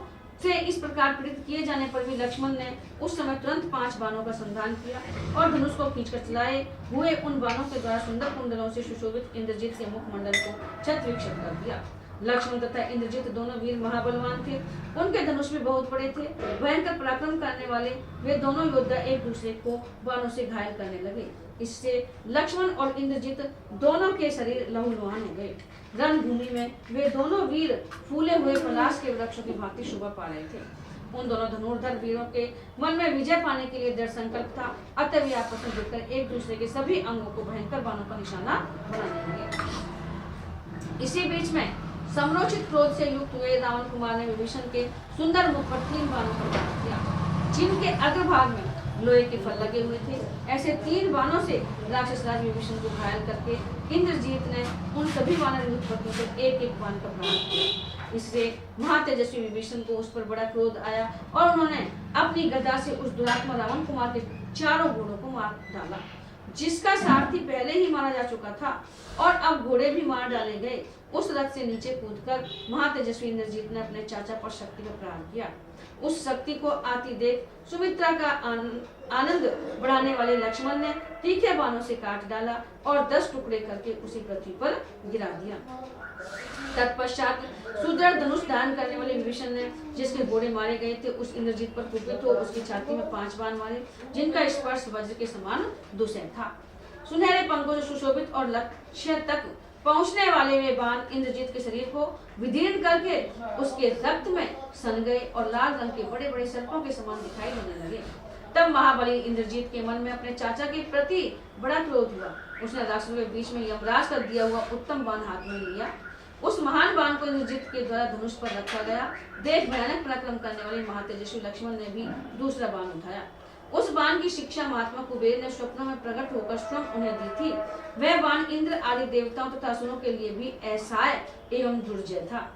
से इस प्रकार पीड़ित किए जाने पर भी लक्ष्मण ने उस समय तुरंत 5 बाणों का संधान किया और धनुष को खींचकर चलाए हुए उन बाणों के द्वारा सुंदर कुंडलों से सुशोभित इंद्रजीत के मुखमंडल को क्षत विक्षत कर दिया। लक्ष्मण तथा इंद्रजीत दोनों वीर महाबलवान थे। उनके धनुष भी बहुत बड़े थे। भयंकर पराक्रम करने वाले वे दोनों योद्धा एक दूसरे को बाणों से घायल करने लगे। इससे लक्ष्मण और इंद्रजीत दोनों के शरीर लहूलुहान हो गए। रणभूमि में वे दोनों वीर फूले हुए पलाश के वृक्षों की भांति शोभा पा रहे थे। उन दोनों धनुर्धर वीरों के मन में विजय पाने के लिए दृढ़ संकल्प था। अतः वे आपस में जुटकर एक दूसरे के सभी अंगों को भयंकर बाणों का निशाना बनाने लगे। इसी बीच में सम्रोचित क्रोध से युक्त हुए रावण कुमार ने विभीषण के सुंदर मुख पर 3 बाणों का प्रहार किया, जिनके अग्रभाग में लोहे के फल लगे हुए थे। ऐसे 3 बाणों से राक्षस राज विभीषण को घायल करके इंद्रजीत ने उन सभी वानर युद्धपतियों पर एक बाण का प्रहार किया। इससे महातेजस्वी विभीषण को उस पर बड़ा क्रोध आया और उन्होंने अपनी गदा से उस दुरात्मा रावण कुमार के 4 घोड़ों को मार डाला, जिसका सारथी पहले ही मारा जा चुका था और अब घोड़े भी मार डाले गए। उस रथ से नीचे कूदकर महातेजस्वी इंद्रजीत ने अपने चाचा पर शक्ति का प्रहार किया। उस शक्ति को आती देख सुमित्रा का आनंद बढ़ाने वाले लक्ष्मण ने तीखे बाणों से काट डाला और 10 टुकड़े करके उसी पृथ्वी पर गिरा दिया। तत्पश्चात सुदृढ़ धनुष धारण करने वाले विभीषण ने जिसके घोड़े मारे गए थे उस इंद्रजीत पर कुपित हो उसकी छाती में 5 बाण मारे, जिनका स्पर्श वज्र के समान दुसह था। सुनहरे पंखों से सुशोभित और लक्ष्य तक पहुंचने वाले वे बाण इंद्रजीत के शरीर को विदीर्ण करके उसके रक्त में सन गए और लाल रंग के बड़े बड़े सर्पों के समान दिखाई देने लगे। तब महाबली इंद्रजीत के मन में अपने चाचा के प्रति बड़ा क्रोध हुआ। उसने राक्षसों के बीच में यमराज का दिया हुआ उत्तम बाण हाथ में लिया। उस महान बाण को इंद्रजीत के द्वारा धनुष पर रखा गया। देख भयानक पराक्रम करने वाले महातेजस्वी लक्ष्मण ने भी दूसरा बाण उठाया। उस बाण की शिक्षा महात्मा कुबेर ने स्वप्नों में प्रकट होकर स्वयं उन्हें दी थी। वह बाण इंद्र आदि देवताओं तथा असुरों के लिए भी असहाय एवं दुर्जय था।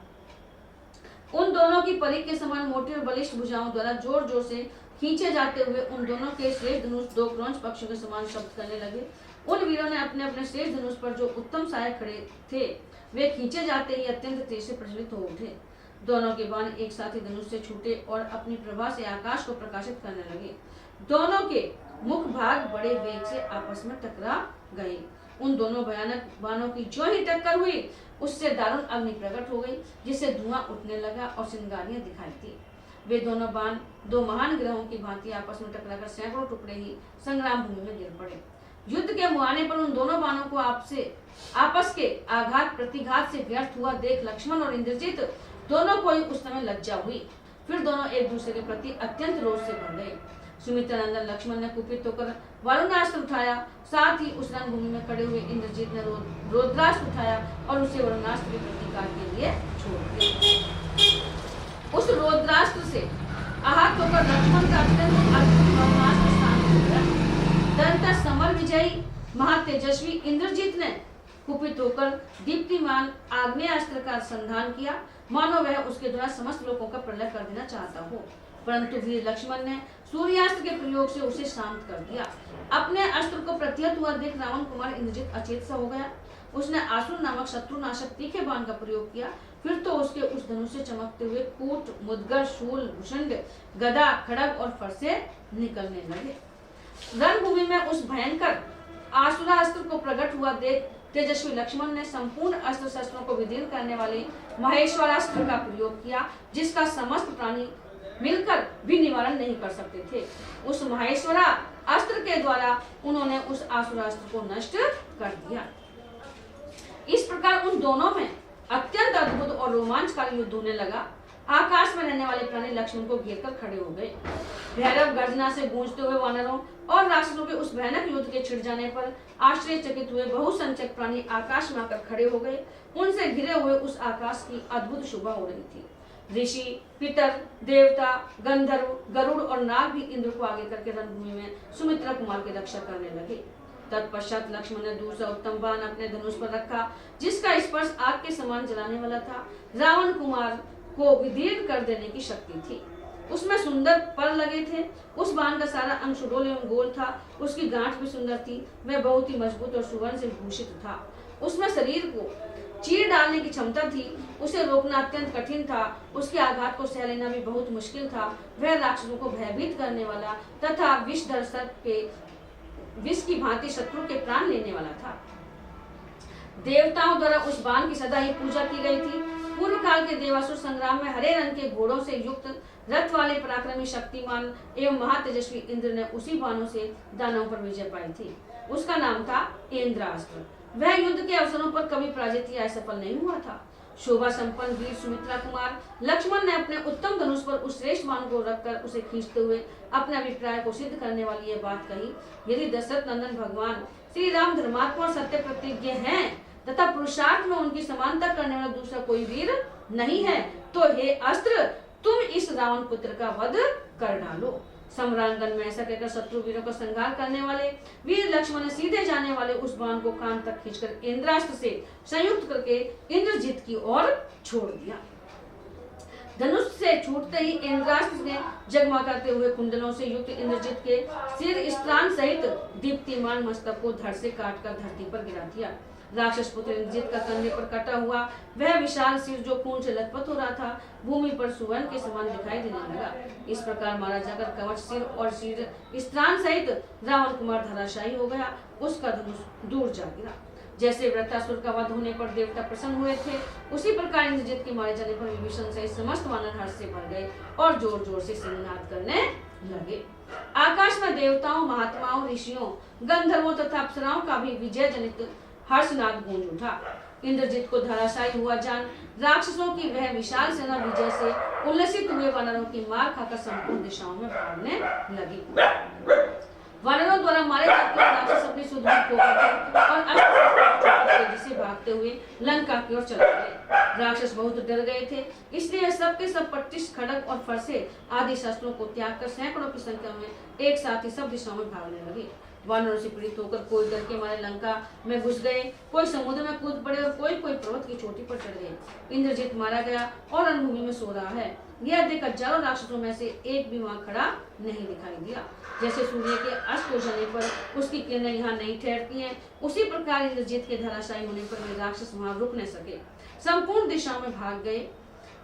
उन दोनों की परी के समान मोटी और बलिष्ठ भुजाओं द्वारा जोर जोर से खींचे जाते हुए उन दोनों के श्रेष्ठ धनुष दो क्रौंच पक्षियों के समान शब्द करने लगे। उन वीरों ने अपने अपने श्रेष्ठ धनुष पर जो उत्तम सहायक खड़े थे वे खींचे जाते ही अत्यंत तेज से प्रज्वलित हो उठे। दोनों के बाण एक साथ ही धनुष से छूटे और अपनी प्रभा से आकाश को प्रकाशित करने लगे। दोनों के मुख भाग बड़े वेग से आपस में टकरा गए। उन दोनों भयानक बाणों की जो ही टक्कर हुई उससे दारुण अग्नि प्रकट हो गई, जिससे धुआं उठने लगा और चिंगारियां दिखाई दी। वे दोनों बाण दो महान ग्रहों की भांति आपस में टकराकर सैकड़ों टुकड़े ही संग्राम भूमि में गिर पड़े। युद्ध के मुहाने पर उन दोनों बाणों को आपस के आघात प्रतिघात से व्यर्थ हुआ देख लक्ष्मण और इंद्रजीत दोनों को ही उस समय लज्जा हुई। फिर दोनों एक दूसरे के प्रति अत्यंत रोष से भर गए। सुमित्रा नंदन लक्ष्मण ने कुपित होकर वरुणास्त्र उठाया। साथ ही उस रणभूमि में खड़े हुए इंद्रजीत ने रौद्रास्त्र उठाया और उसे वरुणास्त्र के प्रतिकार के लिए छोड़ दिया। उस रौद्रास्त्र से आहत होकर लक्ष्मण का अत्यंत अद्भुत वरुणास्त्र शांत हो गया। दंत समर विजयी महातेजस्वी इंद्रजीत ने कुपित होकर दीप्तिमान आग्नेयास्त्र का संधान किया, मानो वह उसके द्वारा समस्त लोगों का प्रलय कर देना चाहता हो। परंतु वीर लक्ष्मण ने सूर्यास्त्र के प्रयोग से उसे शांत कर दिया। अपने अस्त्र को प्रत्यहत हुआ देख रावण कुमार इंद्रजीत अचेत सा हो गया। उसने आसुर नामक शत्रुनाशक तीखे बाण का प्रयोग किया। फिर तो उसके उस धनुष से चमकते हुए कूट, मुद्गर, शूल, भूषण, गदा, खड़ग और फरसे निकलने लगे। रणभूमि में उस भयंकर आसुरास्त्र को प्रकट हुआ देख तेजस्वी लक्ष्मण ने संपूर्ण अस्त्र शस्त्रों को विदीर्ण करने वाले महेश्वरास्त्र का प्रयोग किया, जिसका समस्त प्राणी मिलकर भी निवारण नहीं कर सकते थे। उस महेश्वरा अस्त्र के द्वारा उन्होंने उस आसुरास्त्र को नष्ट कर दिया। इस प्रकार उन दोनों में अत्यंत अद्भुत और रोमांचकारी युद्ध होने लगा। आकाश में रहने वाले प्राणी लक्ष्मण को घेर कर खड़े हो गए। भैरव गर्जना से गूंजते हुए वानरों और राक्षसों के उस भयानक युद्ध के छिड़ जाने पर आश्चर्यचकित हुए बहुसंख्यक प्राणी आकाश में आकर खड़े हो गए। उनसे घिरे हुए उस आकाश की अद्भुत शोभा हो रही थी। ऋषि, पितर, देवता, गंधर्व, गरुड़ और नाग भी इंद्र को आगे करके रणभूमि में सुमित्रा कुमार की रक्षा करने लगे। तत्पश्चात लक्ष्मण ने दूसरा उत्तम बाण अपने धनुष पर रखा, जिसका स्पर्श आग के समान जलाने वाला था। रावण कुमार को विदीर्ण कर देने की शक्ति थी। उसमें सुंदर पर लगे थे। उस बाण का सारा अंग सुडौल एवं गोल था। उसकी गांठ भी सुंदर थी। वह बहुत ही मजबूत और सुवर्ण से भूषित था। उसमें शरीर को चीर डालने की क्षमता थी। उसे रोकना अत्यंत कठिन था। उसके आघात को सह लेना भी बहुत मुश्किल था। वह राक्षसों को भयभीत करने वाला तथा विषधर सर्प के विष की भांति शत्रु के प्राण लेने वाला था। देवताओं द्वारा उस बाण की सदा ही पूजा की गई थी। पूर्व काल के देवासुर संग्राम में हरे रंग के घोड़ों से युक्त रथ वाले पराक्रमी शक्तिमान एवं महातेजस्वी इंद्र ने उसी बाणों से दानवों पर विजय पाई थी। उसका नाम था इंद्रास्त्र। वह युद्ध के अवसरों पर कभी पराजित या असफल नहीं हुआ था। शोभा संपन्न वीर सुमित्रा कुमार लक्ष्मण ने अपने उत्तम धनुष पर उस श्रेष्ठ बाण को रखकर उसे खींचते हुए अपने अभिप्राय को सिद्ध करने वाली यह बात कही, यदि दशरथ नंदन भगवान श्री राम धर्मात्मा और सत्य प्रतिज्ञ हैं तथा पुरुषार्थ में उनकी समानता करने वाला दूसरा कोई वीर नहीं है, तो हे अस्त्र तुम इस रावण पुत्र का वध कर डालो। सम्रांगन में ऐसा कहकर शत्रु वीरों का संहार करने वाले वीर लक्ष्मण ने सीधे जाने वाले उस बाण को कान तक खींचकर इंद्रास्त्र से संयुक्त करके इंद्रजीत की ओर छोड़ दिया। धनुष से छूटते ही इंद्रास्त्र ने जगमगाते हुए कुंडलों से युक्त इंद्रजीत के सिर स्त्रान सहित दीप्तिमान मस्तक को धड़ से काटकर धरती पर गिरा दिया। राक्षस पुत्र इंद्रजीत का कंधे पर कटा हुआ वह विशाल सिर जो खून से लथपथ हो रहा था भूमि पर सुवर्ण के समान दिखाई देने लगा। इस प्रकार मारा जाकर कवच सिर और सिर स्त्रान सहित रावण कुमार धराशायी हो गया। उसका धनुष दूर जा गिरा। जैसे वृत्रासुर का वध होने पर देवता प्रसन्न हुए थे, उसी प्रकार इंद्रजीत के मारे जाने पर विभीषण सहित समस्त वानर हर्ष से भर गए और जोर जोर से सिंहनाद करने लगे। आकाश में देवताओं, महात्माओं, ऋषियों, गंधर्वों तथा अप्सराओं का भी विजय जनित हर्षनाद गूंज उठा। इंद्रजीत को धराशायी हुआ जान राक्षसों की वह विशाल सेना विजय से उल्लसित हुए वानरों की मार खाकर संपूर्ण दिशाओं में भागने लगी। वानरों द्वारा मारे जाते हुए राक्षस अपनी सुदृढ़ खोपड़ी और अस्त्र तेजी से भागते हुए लंका की ओर चले गए। राक्षस बहुत डर गए थे, इसलिए सब के सब 25 खड्ग और फरसे आदि शस्त्रों को त्याग कर सैकड़ों की संख्या में एक साथ ही सब दिशाओं में भागने लगे। वानरों से पीड़ित होकर कोई डर के मारे लंका में घुस गए, कोई समुद्र में कूद पड़े और कोई पर्वत की चोटी पर चढ़ गए। इंद्रजीत मारा गया और रणभूमि में सो रहा है। यह देख हजारों राक्षसों में से एक भी वहां खड़ा नहीं दिखाई दिया। जैसे सूर्य के अस्त हो जाने पर उसकी किरणें यहाँ नहीं ठहरती हैं, उसी प्रकार इंद्रजीत के धराशायी होने पर वे राक्षस वहां रुक न सके, संपूर्ण दिशाओं में भाग गए।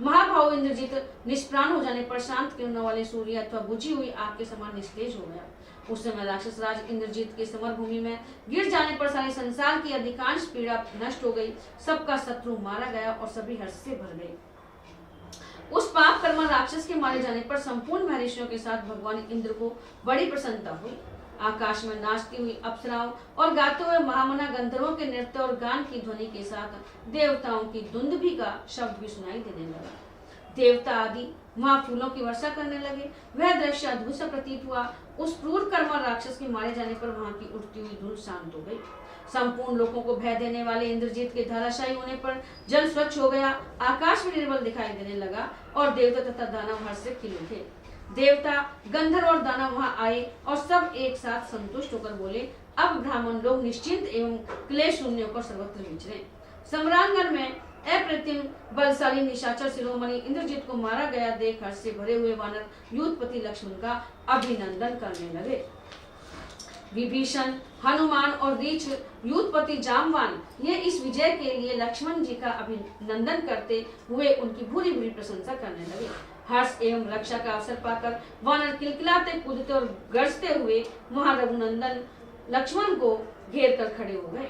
महाभाव इंद्रजीत निष्प्राण हो जाने पर शांत किरणों वाले सूर्य अथवा बुझी हुई आग के समान निस्तेज हो गया। उस समय राक्षस राज इंद्रजीत के समर भूमि में गिर जाने पर सारे संसार की अधिकांश पीड़ा नष्ट हो गई, सबका शत्रु मारा गया और सभी हर्ष से भर गए। उस पाप कर्मा राक्षस के मारे जाने पर संपूर्ण महर्षियों के साथ भगवान इंद्र को बड़ी प्रसन्नता हुई। आकाश में नाचती हुई अप्सराओं और गाते हुए महामना गंधर्वों के नृत्य और गान की ध्वनि के साथ देवताओं की दुंदुभी का शब्द भी सुनाई देने लगा। देवता आदि वहां फूलों की वर्षा करने लगे। वह दृश्य अद्भुत सा प्रतीत हुआ। उस क्रूर कर्मा राक्षस के मारे जाने पर वहां की उठती हुई धूल शांत हो गई। संपूर्ण लोगों को भय देने वाले इंद्रजीत के धराशायी होने पर जल स्वच्छ हो गया, आकाश में निर्मल दिखाई देने लगा और देवता तथा दानव हर्ष से खिले थे। देवता, गंधर्व और दानव वहां आए और सब एक साथ संतुष्ट होकर बोले, अब ब्राह्मण लोग निश्चिंत एवं क्लेश शून्य होकर सर्वत्र विचरे। सम्रांगण में अप्रतिम बलशाली निशाचर शिरोमणि इंद्रजीत को मारा गया देख हर्ष से भरे हुए वानर युद्धपति लक्ष्मण का अभिनंदन करने लगे। विभीषण, हनुमान और रीछ युद्धपति जामवान ये इस विजय के लिए लक्ष्मण जी का अभिनंदन करते हुए उनकी भूरी भूरी प्रशंसा करने लगे। हर्ष एवं रक्षा का अवसर पाकर वानर किलकिलाते, कूदते और गरजते हुए वहां रघुनंदन लक्ष्मण को घेर कर खड़े हो गए।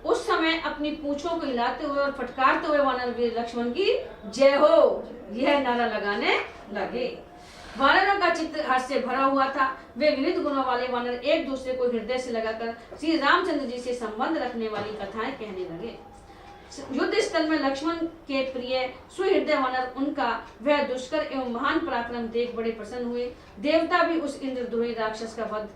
उस समय अपनी पूंछों को हिलाते हुए और फटकारते हुए वानर वीर लक्ष्मण की जय हो यह नारा लगाने लगे। वानरों का चित्त हर्ष से भरा हुआ था। वे विविध गुणों वाले वानर एक दूसरे को हृदय से लगाकर श्री रामचंद्र जी से संबंध रखने वाली कथाएं कहने लगे। युद्ध स्थल में लक्ष्मण के प्रिय सुहृदय वानर उनका वह दुष्कर एवं महान पराक्रम देख बड़े प्रसन्न हुए। देवता भी उस इंद्रद्रोही राक्षस का वध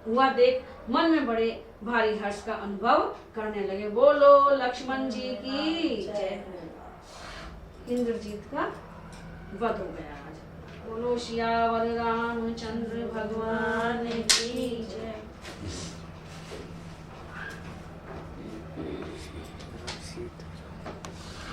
हुआ देख मन में बड़े भारी हर्ष का अनुभव करने लगे। बोलो लक्ष्मण जी की जय हो। इंद्रजीत का वध हो गया आज। बोलो सियावर रामचंद्र भगवान की जय।